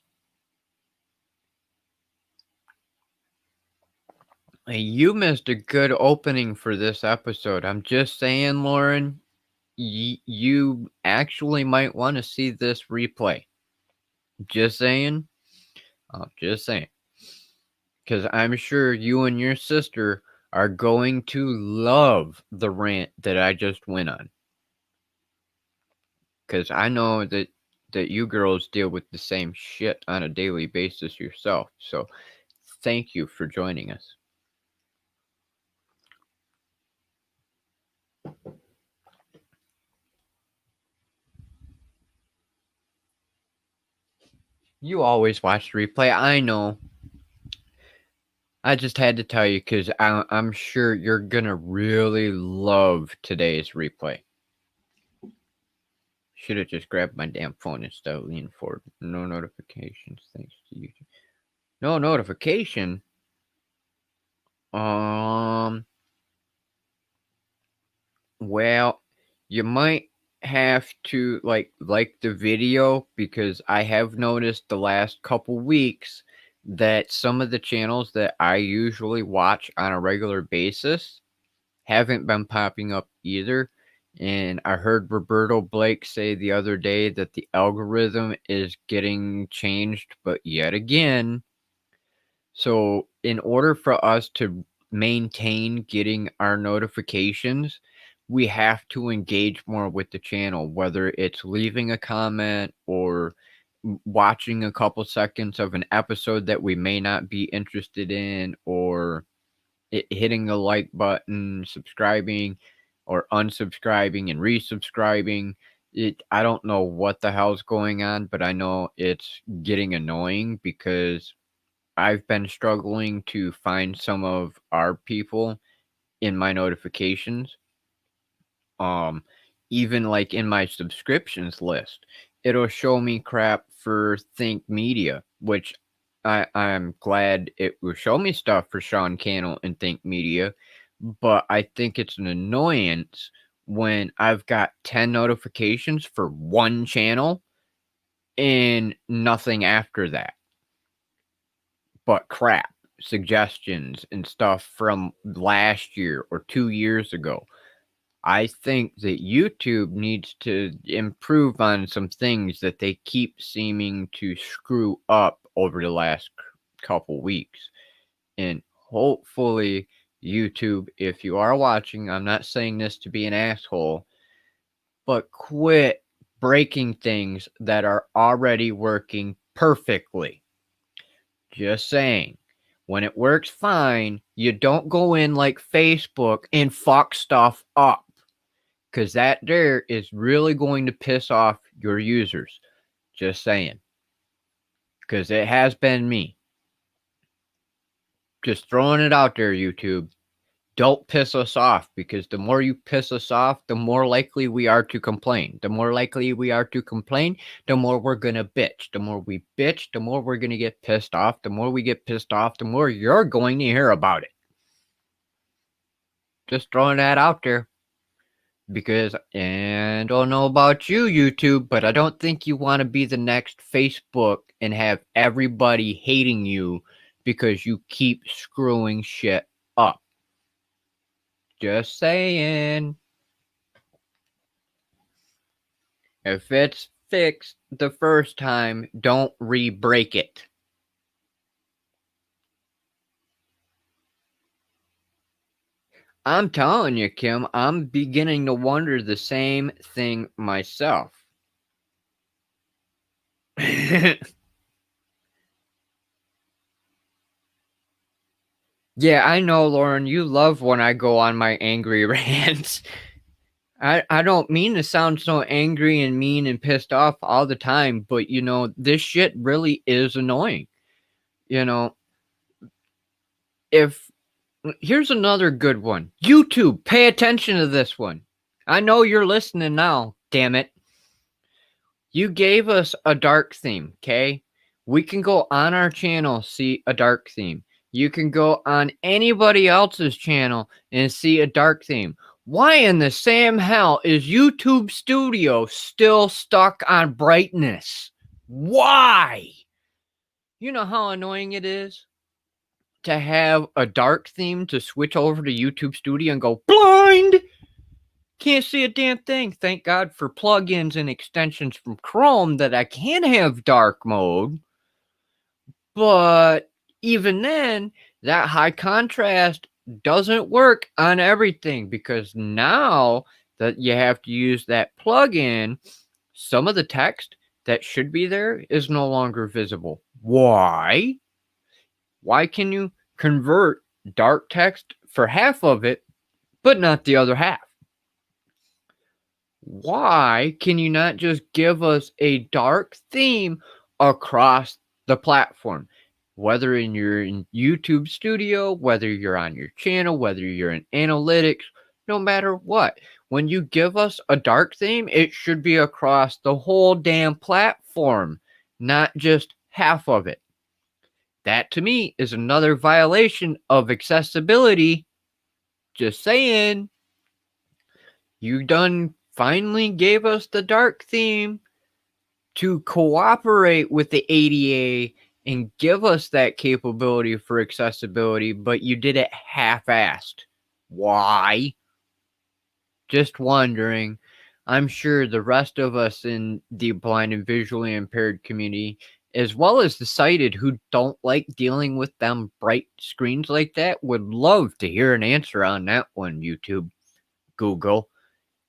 Hey, you missed a good opening for this episode. I'm just saying, Lauren, you actually might want to see this replay. Just saying. Just saying. Because I'm sure you and your sister are going to love the rant that I just went on. Because I know that you girls deal with the same shit on a daily basis yourself. So thank you for joining us. You always watch the replay. I know. I just had to tell you because I'm sure you're gonna really love today's replay. Should have just grabbed my damn phone instead of leaning forward. No notifications, thanks to YouTube. No notification. Um. Well, you might have to like the video because I have noticed the last couple weeks that some of the channels that I usually watch on a regular basis haven't been popping up either. And I heard Roberto Blake say the other day that the algorithm is getting changed, but yet again. So, in order for us to maintain getting our notifications, we have to engage more with the channel, whether it's leaving a comment or watching a couple seconds of an episode that we may not be interested in, or hitting the like button, subscribing or unsubscribing and resubscribing. I don't know what the hell's going on, but I know it's getting annoying because I've been struggling to find some of our people in my notifications. Um, Even like in my subscriptions list, it'll show me crap for Think Media, which I'm glad it will show me stuff for Sean Cannell and Think Media, but I think it's an annoyance when I've got 10 notifications for one channel and nothing after that but crap, suggestions and stuff from last year or 2 years ago. I think that YouTube needs to improve on some things that they keep seeming to screw up over the last couple weeks. And hopefully, YouTube, if you are watching, I'm not saying this to be an asshole, but quit breaking things that are already working perfectly. Just saying. When it works fine, you don't go in like Facebook and fuck stuff up. Because that there is really going to piss off your users. Just saying. Because it has been me. Just throwing it out there, YouTube. Don't piss us off, because the more you piss us off, the more likely we are to complain. The more likely we are to complain, the more we're going to bitch. The more we bitch, the more we're going to get pissed off. The more we get pissed off, the more you're going to hear about it. Just throwing that out there. Because, and I don't know about you, YouTube, but I don't think you want to be the next Facebook and have everybody hating you because you keep screwing shit up. Just saying. If it's fixed the first time, don't re-break it. I'm telling you, Kim, I'm beginning to wonder the same thing myself. Yeah, I know, Lauren, you love when I go on my angry rants. I don't mean to sound so angry and mean and pissed off all the time, but this shit really is annoying. You know, if here's another good one. YouTube, pay attention to this one. I know you're listening now, damn it. You gave us a dark theme, okay? We can go on our channel, see a dark theme. You can go on anybody else's channel and see a dark theme. Why in the same hell is YouTube Studio still stuck on brightness? Why? You know how annoying it is to have a dark theme to switch over to YouTube Studio and go blind? Can't see a damn thing. Thank God for plugins and extensions from Chrome that I can have dark mode. But even then, that high contrast doesn't work on everything, because now that you have to use that plugin, some of the text that should be there is no longer visible. Why? Why can you convert dark text for half of it, but not the other half? Why can you not just give us a dark theme across the platform, whether you're in YouTube Studio, whether you're on your channel, whether you're in analytics, no matter what. When you give us a dark theme, it should be across the whole damn platform, not just half of it. That to me is another violation of accessibility. Just saying. You done finally gave us the dark theme to cooperate with the ADA and give us that capability for accessibility, but you did it half-assed. Why? Just wondering. I'm sure the rest of us in the blind and visually impaired community, as well as the sighted who don't like dealing with them bright screens like that, would love to hear an answer on that one, YouTube, Google.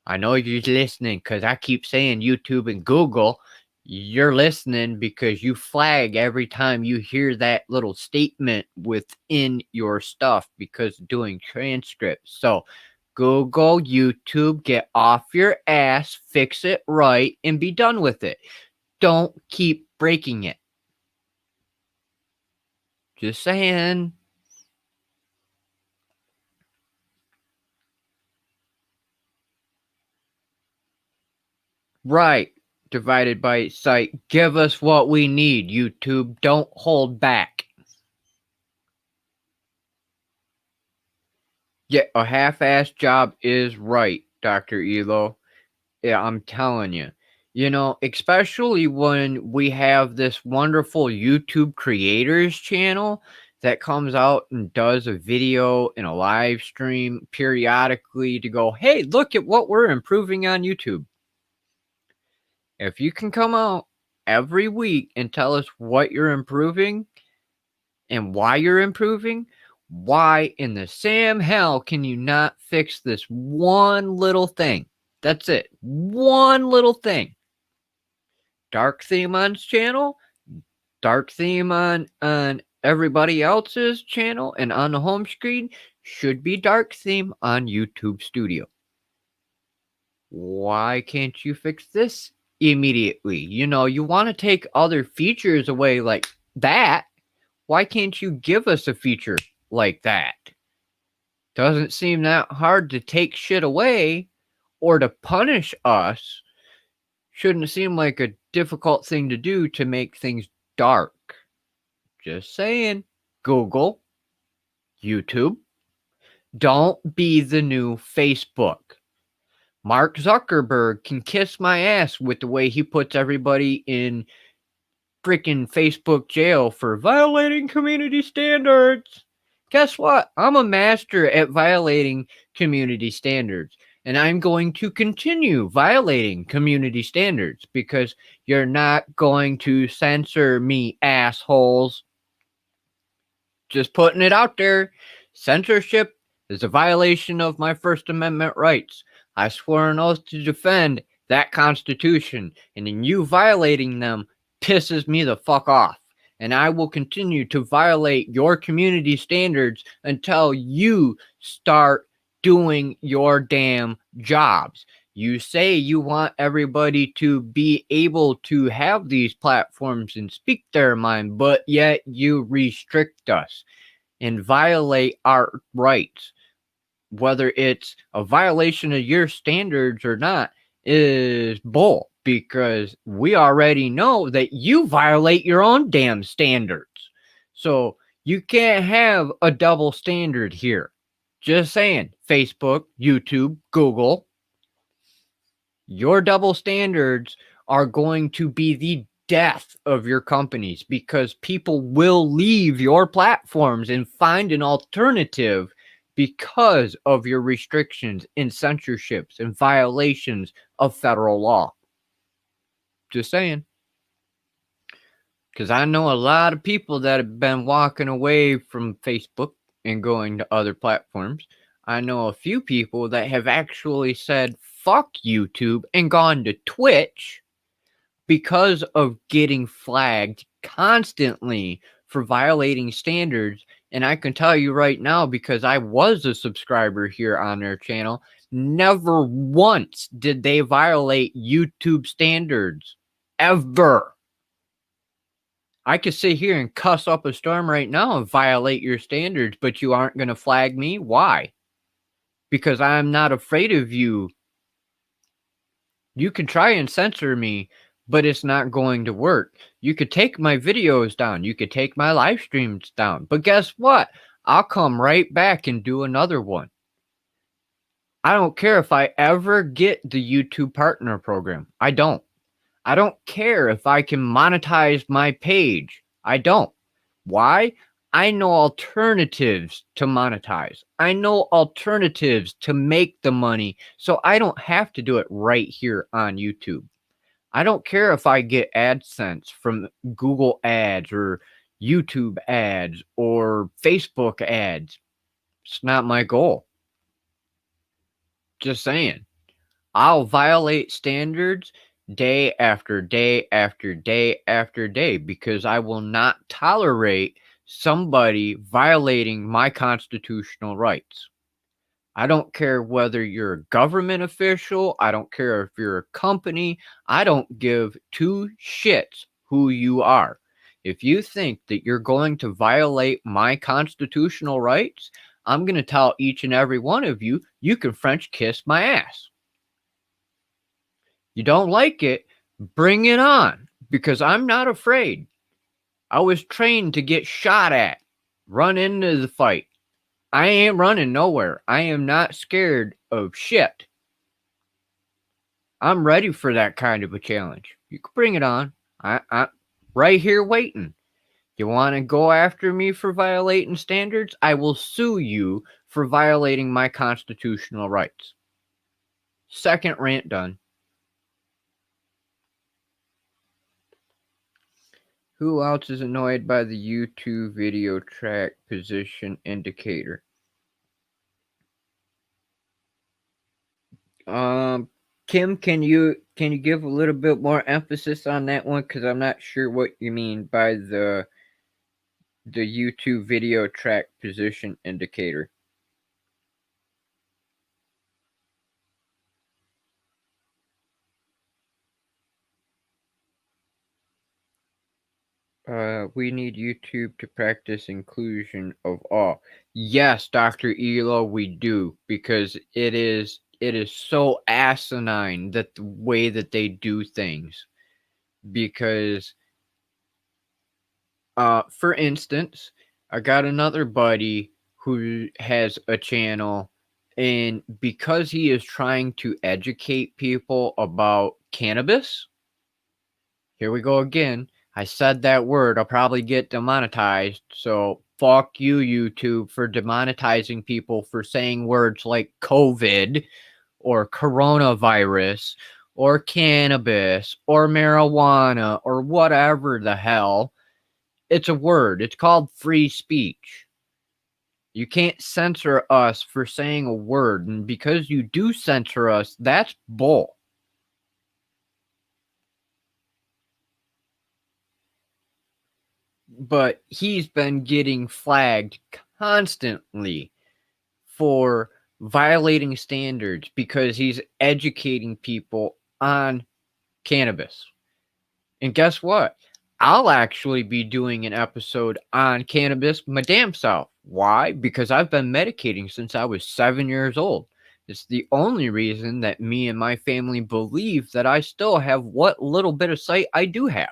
I know you're listening because I keep saying YouTube and Google. You're listening because you flag every time you hear that little statement within your stuff because doing transcripts. So Google, YouTube, get off your ass, fix it right, and be done with it. Don't keep breaking it. Just saying. Right. Divided by sight. Give us what we need, YouTube. Don't hold back. Yeah, a half-assed job is right, Dr. Elo. Yeah, I'm telling you. You know, especially when we have this wonderful YouTube creators channel that comes out and does a video and a live stream periodically to go, hey, look at what we're improving on YouTube. If you can come out every week and tell us what you're improving and why you're improving, why in the Sam hell can you not fix this one little thing? That's it. One little thing. Dark theme on channel, dark theme on everybody else's channel and on the home screen should be dark theme on YouTube Studio. Why can't you fix this immediately? You know, you want to take other features away like that. Why can't you give us a feature like that? Doesn't seem that hard to take shit away or to punish us. Shouldn't seem like a difficult thing to do to make things dark. Just saying. Google, YouTube, don't be the new Facebook. Mark Zuckerberg can kiss my ass with the way he puts everybody in freaking Facebook jail for violating community standards. Guess what? I'm a master at violating community standards. And I'm going to continue violating community standards because you're not going to censor me, assholes. Just putting it out there. Censorship is a violation of my First Amendment rights. I swore an oath to defend that Constitution, and in you violating them pisses me the fuck off. And I will continue to violate your community standards until you start doing your damn jobs. You say you want everybody to be able to have these platforms and speak their mind, but yet you restrict us and violate our rights. Whether it's a violation of your standards or not is bull, because we already know that you violate your own damn standards. So you can't have a double standard here. Just saying, Facebook, YouTube, Google, your double standards are going to be the death of your companies because people will leave your platforms and find an alternative because of your restrictions and censorships and violations of federal law. Just saying. Because I know a lot of people that have been walking away from Facebook and going to other platforms. I know a few people that have actually said, fuck YouTube, and gone to Twitch because of getting flagged constantly for violating standards. And I can tell you right now, because I was a subscriber here on their channel, never once did they violate YouTube standards. Ever. I could sit here and cuss up a storm right now and violate your standards, but you aren't going to flag me. Why? Because I'm not afraid of you. You can try and censor me, but it's not going to work. You could take my videos down. You could take my live streams down. But guess what? I'll come right back and do another one. I don't care if I ever get the YouTube partner program. I don't. I don't care if I can monetize my page. I don't. Why? I know alternatives to monetize. I know alternatives to make the money, so I don't have to do it right here on YouTube. I don't care if I get AdSense from Google ads or YouTube ads or Facebook ads. It's not my goal. Just saying. I'll violate standards day after day after day after day because I will not tolerate somebody violating my constitutional rights. I don't care whether you're a government official. I don't care if you're a company. I don't give two shits who you are. If you think that you're going to violate my constitutional rights, I'm going to tell each and every one of you, you can French kiss my ass. You don't like it, bring it on, because I'm not afraid. I was trained to get shot at, run into the fight. I ain't running nowhere. I am not scared of shit. I'm ready for that kind of a challenge. You can bring it on. I'm right here waiting. You want to go after me for violating standards? I will sue you for violating my constitutional rights. Second rant done. Who else is annoyed by the YouTube video track position indicator? Kim, can you give a little bit more emphasis on that one? Because I'm not sure what you mean by the YouTube video track position indicator. We need YouTube to practice inclusion of all. Yes, Dr. Elo, we do, because it is so asinine that the way that they do things. Because for instance, I got another buddy who has a channel, and because he is trying to educate people about cannabis, here we go again. I said that word. I'll probably get demonetized. So fuck you, YouTube, for demonetizing people for saying words like COVID or coronavirus or cannabis or marijuana or whatever the hell. It's a word. It's called free speech. You can't censor us for saying a word. And because you do censor us, that's bull. But he's been getting flagged constantly for violating standards because he's educating people on cannabis. And guess what? I'll actually be doing an episode on cannabis my damn self. Why? Because I've been medicating since I was 7 years old. It's the only reason that me and my family believe that I still have what little bit of sight I do have.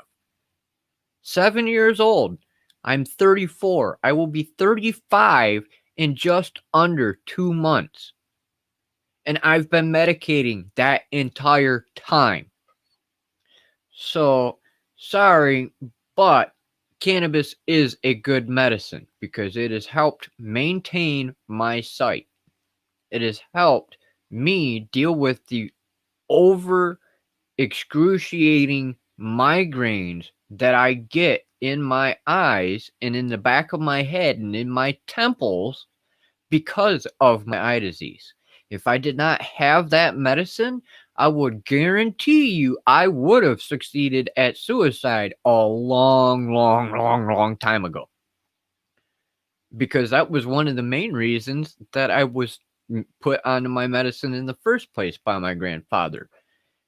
7 years old. I'm 34. I will be 35 in just under 2 months. And I've been medicating that entire time. So, sorry, but cannabis is a good medicine because it has helped maintain my sight. It has helped me deal with the over excruciating migraines that I get in my eyes and in the back of my head and in my temples because of my eye disease. If I did not have that medicine, I would guarantee you I would have succeeded at suicide a long time ago. Because that was one of the main reasons that I was put onto my medicine in the first place by my grandfather,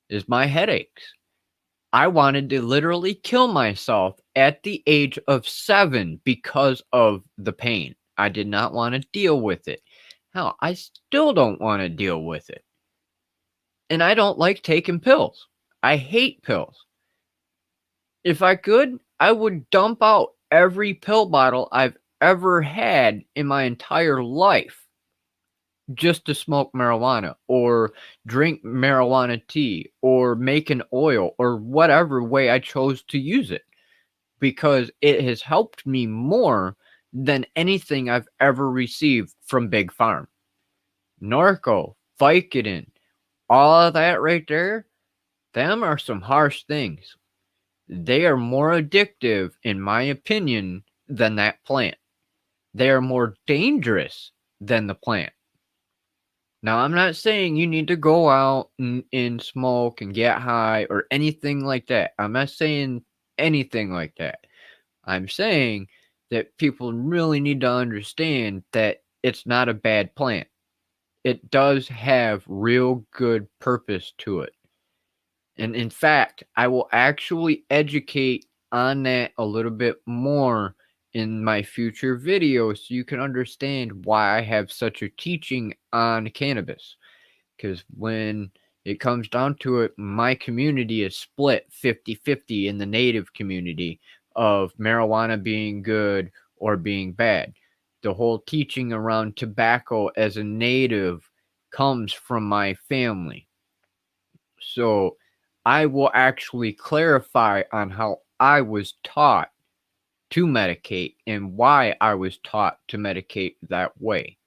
is my headaches. I wanted to literally kill myself at the age of 7 because of the pain. I did not wanna deal with it. Hell, I still don't wanna deal with it. And I don't like taking pills. I hate pills. If I could, I would dump out every pill bottle I've ever had in my entire life just to smoke marijuana or drink marijuana tea or make an oil or whatever way I chose to use it because it has helped me more than anything I've ever received from Big Farm. Norco, Vicodin, all of that right there, them are some harsh things. They are more addictive, in my opinion, than that plant. They are more dangerous than the plant. Now, I'm not saying you need to go out and smoke and get high or anything like that. I'm not saying anything like that. I'm saying that people really need to understand that it's not a bad plant. It does have real good purpose to it. And in fact, I will actually educate on that a little bit more in my future videos so you can understand why I have such a teaching on cannabis. Because when it comes down to it, my community is split 50-50 in the native community of marijuana being good or being bad. The whole teaching around tobacco as a native comes from my family. So I will actually clarify on how I was taught to medicate and why I was taught to medicate that way.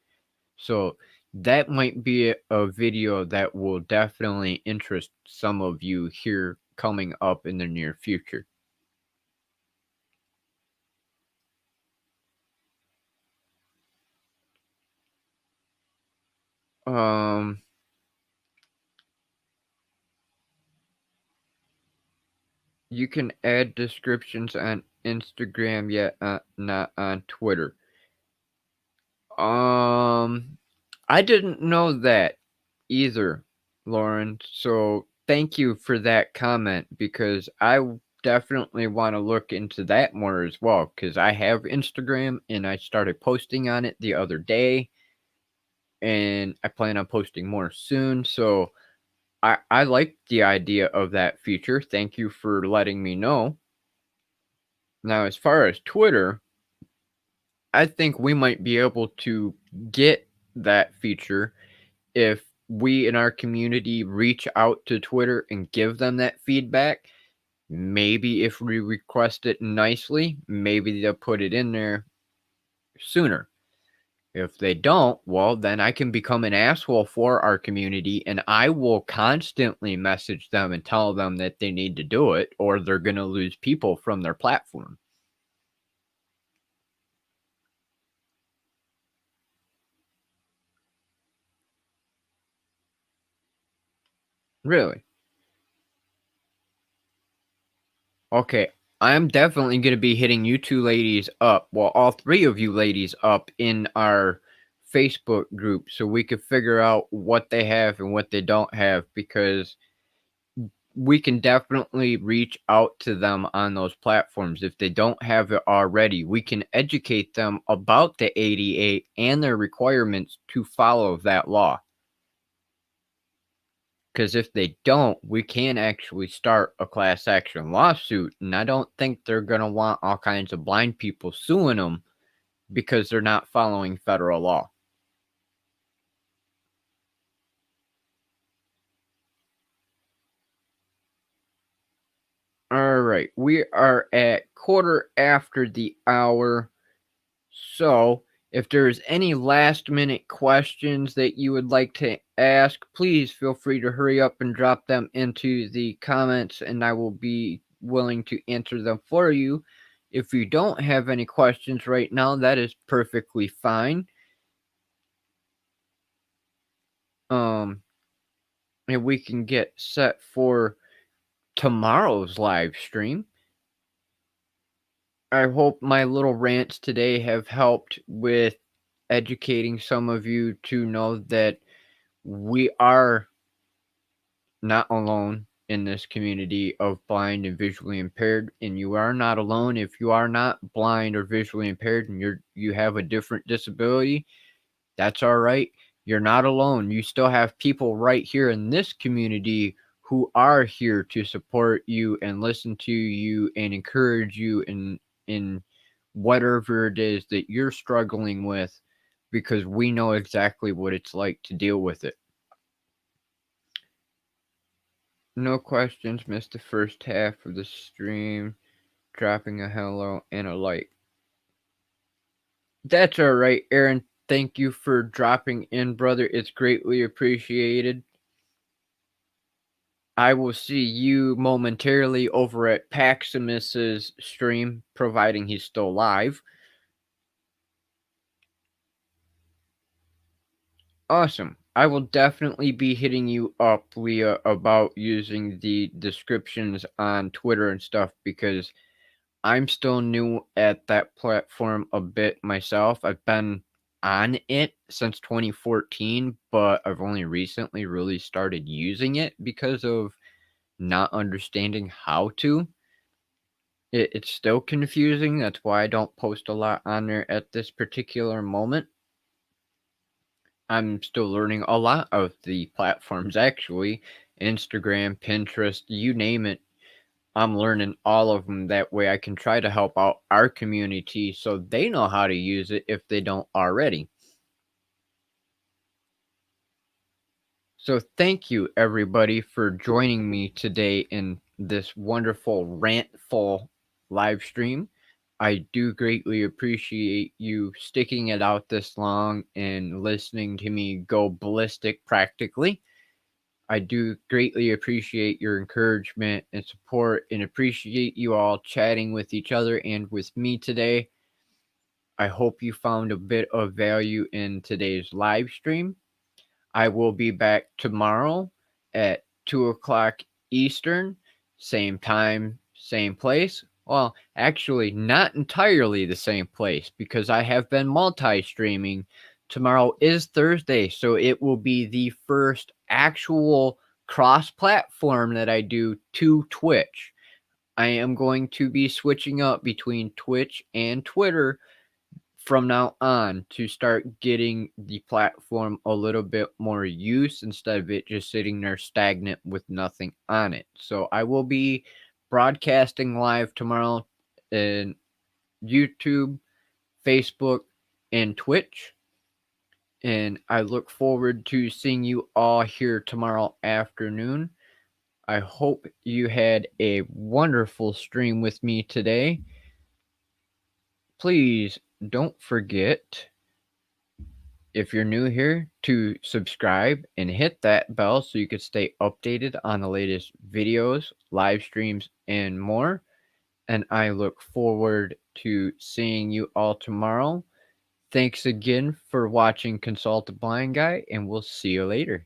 So that might be a video that will definitely interest some of you here coming up in the near future. Um, you can add descriptions on Instagram, yet not on Twitter. Um, I didn't know that either, Lauren. So thank you for that comment because definitely want to look into that more as well because I have Instagram and I started posting on it the other day and I plan on posting more soon. So I like the idea of that feature. Thank you for letting me know. Now, as far as Twitter, I think we might be able to get that feature if we in our community reach out to Twitter and give them that feedback. Maybe if we request it nicely, maybe they'll put it in there sooner. If they don't, well, then I can become an asshole for our community and I will constantly message them and tell them that they need to do it or they're going to lose people from their platform. Really? Okay. I'm definitely going to be hitting you two ladies up, well, all three of you ladies up in our Facebook group so we could figure out what they have and what they don't have because we can definitely reach out to them on those platforms. If they don't have it already, we can educate them about the 88 and their requirements to follow that law. Because if they don't, we can actually start a class action lawsuit. And I don't think they're going to want all kinds of blind people suing them because they're not following federal law. All right. We are at quarter after the hour. So, if there's any last minute questions that you would like to ask, please feel free to hurry up and drop them into the comments, and I will be willing to answer them for you. If you don't have any questions right now, that is perfectly fine. Um, and we can get set for tomorrow's live stream. I hope my little rants today have helped with educating some of you to know that we are not alone. in this community of blind and visually impaired, and you are not alone. If you are not blind or visually impaired and you have a different disability, that's all right. You're not alone. You still have people right here in this community who are here to support you and listen to you and encourage you in whatever it is that you're struggling with, because we know exactly what it's like to deal with it. No questions. Missed the first half of the stream. Dropping a hello and a like. That's all right, Aaron. Thank you for dropping in, brother. It's greatly appreciated. I will see you momentarily over at Paximus's stream, providing he's still live. Awesome. I will definitely be hitting you up, Leah, about using the descriptions on Twitter and stuff, because I'm still new at that platform a bit myself. I've been on it since 2014, but I've only recently really started using it because of not understanding how to. It's still confusing. That's why I don't post a lot on there at this particular moment. I'm still learning a lot of the platforms, actually. Instagram, Pinterest, you name it. I'm learning all of them. That way I can try to help out our community so they know how to use it if they don't already. So thank you, everybody, for joining me today in this wonderful rantful live stream. I do greatly appreciate you sticking it out this long and listening to me go ballistic practically. I do greatly appreciate your encouragement and support and appreciate you all chatting with each other and with me today. I hope you found a bit of value in today's live stream. I will be back tomorrow at 2 o'clock Eastern, same time, same place. Well, actually, not entirely the same place because I have been multi streaming. Tomorrow is Thursday, so it will be the first actual cross platform that I do to Twitch. I am going to be switching up between Twitch and Twitter from now on to start getting the platform a little bit more use instead of it just sitting there stagnant with nothing on it. So I will be broadcasting live tomorrow in YouTube, Facebook, and Twitch. And I look forward to seeing you all here tomorrow afternoon. I hope you had a wonderful stream with me today. Please don't forget, if you're new here, to subscribe and hit that bell so you can stay updated on the latest videos, live streams, and more. And I look forward to seeing you all tomorrow. Thanks again for watching Consult a Blind Guy, and we'll see you later.